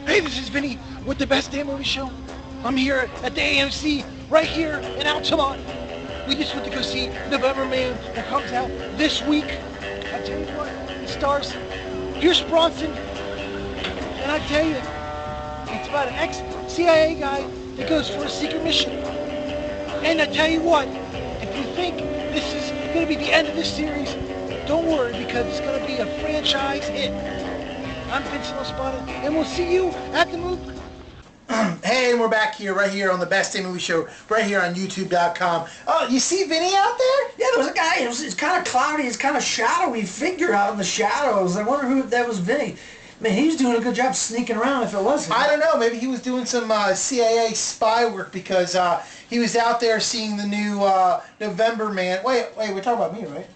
Hey, this is Vinnie with the Best Damn Movie Show. I'm here at the AMC right here in Altamont. We just went to go see November Man that comes out this week. I tell you what, it stars Pierce Bronson, and I tell you, it's about an ex-CIA guy that goes for a secret mission. And I tell you what, if you think this is going to be the end of this series, don't worry, because it's going to be a franchise hit. I'm Vincent Espada, and we'll see you at the movie. Hey, and we're back here, right here on the Best Damn Movie Show, right here on YouTube.com. Oh, you see Vinny out there? Yeah, there was a guy. It's kind of cloudy. It's kind of shadowy figure out in the shadows. I wonder who that was. Vinny. Man, he was doing a good job sneaking around. If it was him. I don't know. Maybe he was doing some CIA spy work because he was out there seeing the new November Man. Wait, we're talking about me, right?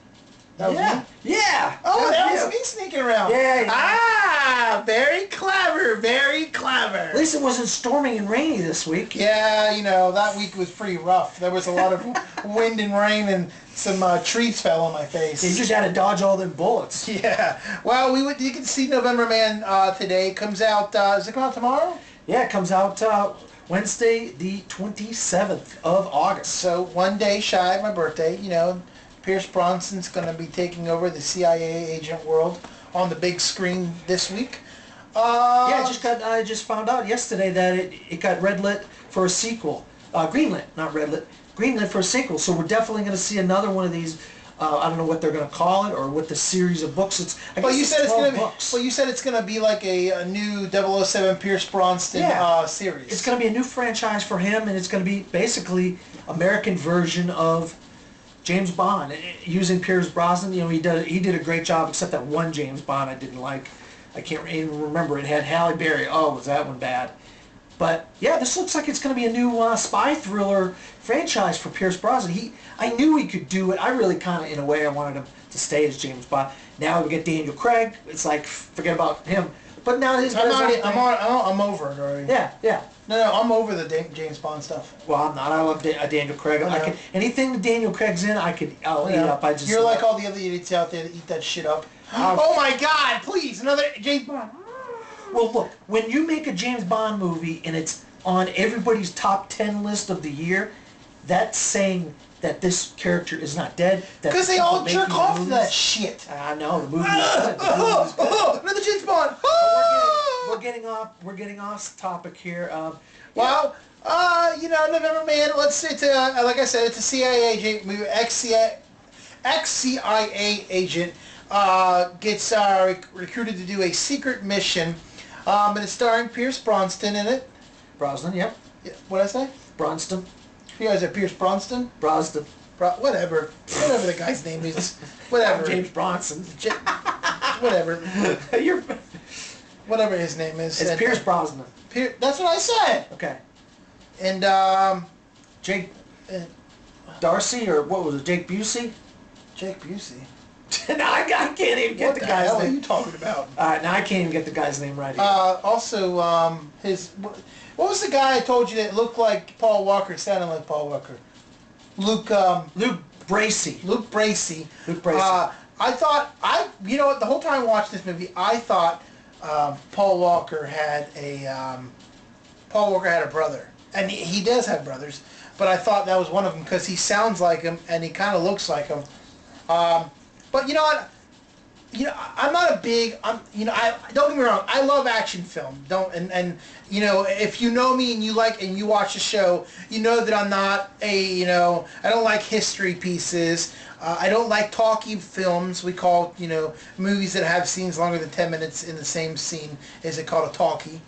That was me? Yeah. Oh, that was me sneaking around. Yeah. Ah, very clever, very clever. At least it wasn't storming and rainy this week. Yeah, you know, that week was pretty rough. There was a lot of wind and rain, and some trees fell on my face. You just had to dodge all them bullets. Yeah. Well, you can see November Man today. It comes out, does it come out tomorrow? Yeah, it comes out Wednesday, the 27th of August. So one day shy of my birthday, you know. Pierce Bronson's going to be taking over the CIA agent world on the big screen this week. Yeah, I just found out yesterday that it got red-lit for a sequel. Green-lit, not red-lit. Green-lit for a sequel. So we're definitely going to see another one of these. I don't know what they're going to call it or what the series of books. Well, you said it's going to be like a new 007 Pierce Brosnan series. It's going to be a new franchise for him, and it's going to be basically American version of James Bond, using Pierce Brosnan. You know, he did a great job, except that one James Bond I didn't like. I can't even remember. It had Halle Berry. Oh, was that one bad? But yeah, this looks like it's going to be a new spy thriller franchise for Pierce Brosnan. I knew he could do it. I really kind of, in a way, I wanted him to stay as James Bond. Now we get Daniel Craig. It's like, forget about him. But now his I'm over it already. Yeah. No, I'm over the James Bond stuff. Well, I'm not. I love Daniel Craig. Anything that Daniel Craig's in, I'll eat up. You're like all the other idiots out there that eat that shit up. Oh my God! Please, another James Bond. Well, look, when you make a James Bond movie and it's on everybody's top 10 list of the year, that's saying that this character is not dead. Because they all jerk off to that shit. I know, the movie is good. Another James Bond. We're getting off topic here. You know, November Man. Like I said, it's a CIA agent, ex-CIA agent gets recruited to do a secret mission, and it's starring Pierce Brosnan in it. Brosnan, yep. Yeah, what'd I say? Bronston. You guys are Pierce Brosnan? Brosnan. Whatever the guy's name is. Whatever. James Bronson. Whatever. You're... Whatever his name is. It's Pierce Brosnan. That's what I said. Okay. And Jake Darcy, or what was it? Jake Busey? Jake Busey. No, I can't even get the guy's name. What are you talking about? Now I can't even get the guy's name right here. Also, what was the guy I told you that looked like Paul Walker, sounded like Paul Walker? Luke Bracey. Luke Bracey. Luke Bracey. You know what, the whole time I watched this movie, I thought Paul Walker had a brother. And he does have brothers, but I thought that was one of them because he sounds like him and he kind of looks like him. But you know what? You know, I'm not a big. Don't get me wrong. I love action film. And you know, if you know me and you watch the show, you know that I'm not I don't like history pieces. I don't like talkie films. We call movies that have scenes longer than 10 minutes in the same scene. Is it called a talkie?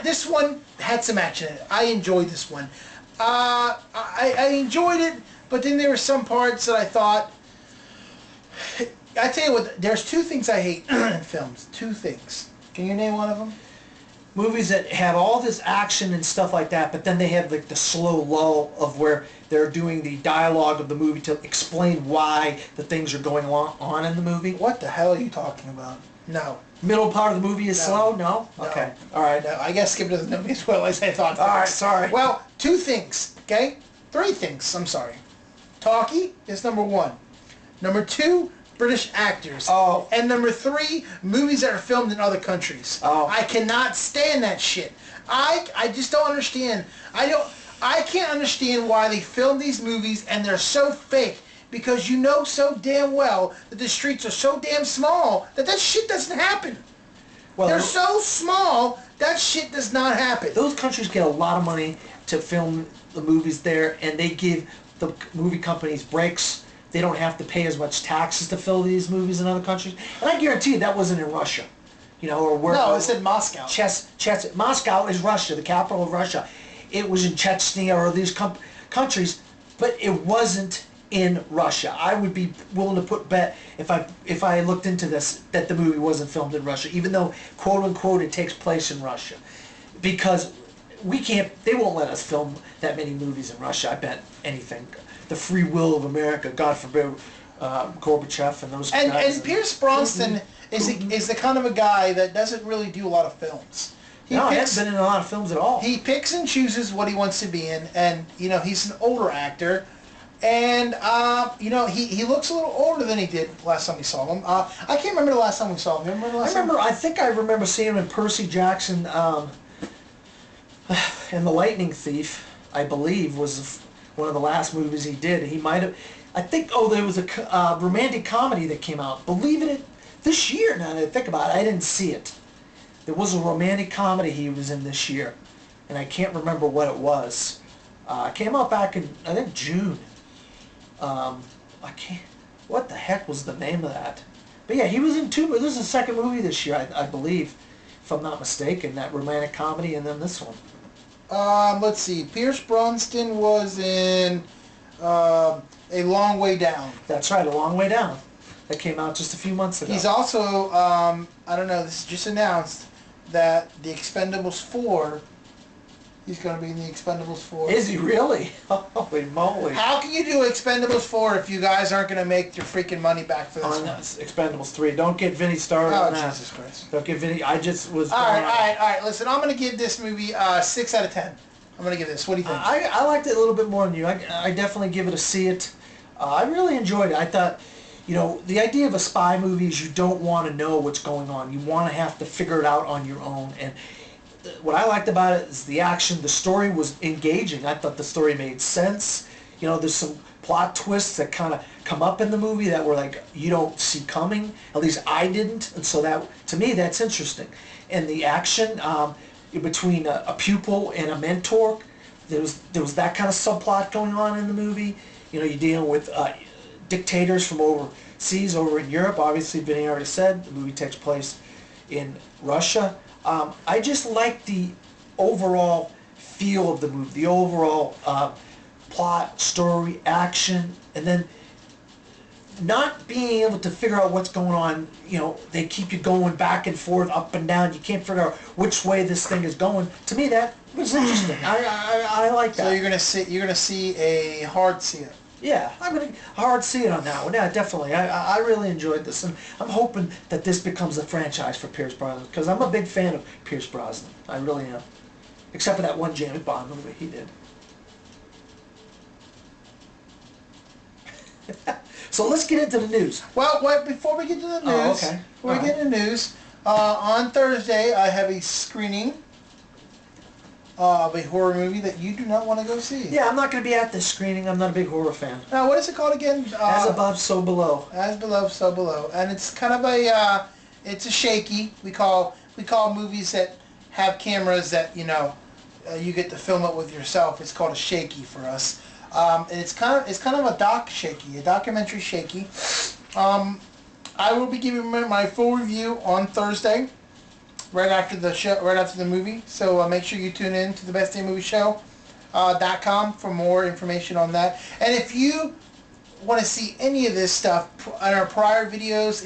This one had some action in it. I enjoyed this one. I enjoyed it, but then there were some parts that I thought. I tell you what, there's two things I hate in films. Two things. Can you name one of them? Movies that have all this action and stuff like that, but then they have like the slow lull of where they're doing the dialogue of the movie to explain why the things are going on in the movie. What the hell are you talking about? No. Middle part of the movie is slow? No? Okay. All right. No, I guess Skip doesn't know me as well as I thought. All right, sorry. Well, two things, okay? Three things, I'm sorry. Talkie is number one. Number two, British actors. Oh. And number 3, movies that are filmed in other countries. Oh. I cannot stand that shit. I just don't understand. I can't understand why they film these movies and they're so fake. Because you know so damn well that the streets are so damn small that shit doesn't happen. Well, they're so small that shit does not happen. Those countries get a lot of money to film the movies there, and they give the movie companies breaks. They don't have to pay as much taxes to film these movies in other countries. And I guarantee you that wasn't in Russia. You know, or where... No, it's in Moscow. Moscow is Russia, the capital of Russia. It was in Chechnya or these countries, but it wasn't in Russia. I would be willing to put bet if I looked into this that the movie wasn't filmed in Russia, even though quote unquote it takes place in Russia, because they won't let us film that many movies in Russia. I bet anything. The free will of America, God forbid, Gorbachev and those guys. And Pierce Brosnan is the kind of a guy that doesn't really do a lot of films. He hasn't been in a lot of films at all. He picks and chooses what he wants to be in, and you know he's an older actor. And, you know, he looks a little older than he did last time we saw him. I can't remember the last time we saw him. Remember the last time? I think I remember seeing him in Percy Jackson, and The Lightning Thief, I believe, was one of the last movies he did. He might have, I think, there was a romantic comedy that came out. Believe it, this year, now that I think about it, I didn't see it. There was a romantic comedy he was in this year, and I can't remember what it was. It came out back in, I think, June. What the heck was the name of that? But yeah, he was in 2, this is the second movie this year, I believe, if I'm not mistaken, that romantic comedy, and then this one. Let's see, Pierce Brosnan was in, A Long Way Down. That's right, A Long Way Down. That came out just a few months ago. He's also, I don't know, this is just announced, that The Expendables 4, he's going to be in The Expendables 4. Is he really? Holy moly. How can you do Expendables 4 if you guys aren't going to make your freaking money back for this one? Expendables 3. Don't get Vinnie started on that. Jesus Christ. Don't get Vinnie. I just was... All right. Listen, I'm going to give this movie 6 out of 10. I'm going to give this. What do you think? I liked it a little bit more than you. I definitely give it a see it. I really enjoyed it. I thought, you know, the idea of a spy movie is you don't want to know what's going on. You want to have to figure it out on your own. And what I liked about it is the action. The story was engaging. I thought the story made sense. You know, there's some plot twists that kind of come up in the movie that were like you don't see coming. At least I didn't. And so that, to me, that's interesting. And the action between a pupil and a mentor, there was that kind of subplot going on in the movie. You know, you're dealing with dictators from overseas, over in Europe. Obviously, Vinny already said the movie takes place in Russia. I just like the overall feel of the movie, the overall plot, story, action, and then not being able to figure out what's going on. You know, they keep you going back and forth, up and down. You can't figure out which way this thing is going. To me, that was interesting. I like that. So you're gonna see a hard see it. Yeah, I'm gonna hard see it on that one. Yeah, definitely. I really enjoyed this, and I'm hoping that this becomes a franchise for Pierce Brosnan, because I'm a big fan of Pierce Brosnan. I really am. Except for that one James Bond movie he did. So let's get into the news. Well, wait, before we get to the news, Before we get into the news, on Thursday I have a screening of a horror movie that you do not want to go see. Yeah, I'm not going to be at this screening. I'm not a big horror fan. Now, what is it called again? As Above, So Below. As Above, So Below. And it's kind of a, it's a shaky. We call movies that have cameras that, you know, you get to film it with yourself. It's called a shaky for us. And it's kind of a documentary shaky. I will be giving my full review on Thursday, right after the show, right after the movie. So make sure you tune in to the bestdaymovieshow.com for more information on that. And if you want to see any of this stuff on our prior videos,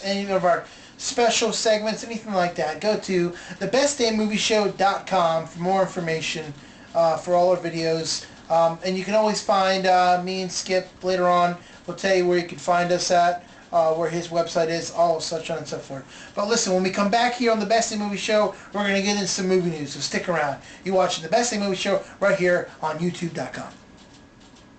any of our special segments, anything like that, go to thebestdaymovieshow.com for more information for all our videos. And you can always find me and Skip later on. We'll tell you where you can find us at, where his website is, all such on and so forth. But listen, when we come back here on the Best Day Movie Show, we're going to get into some movie news, so stick around. You're watching the Best Day Movie Show right here on YouTube.com.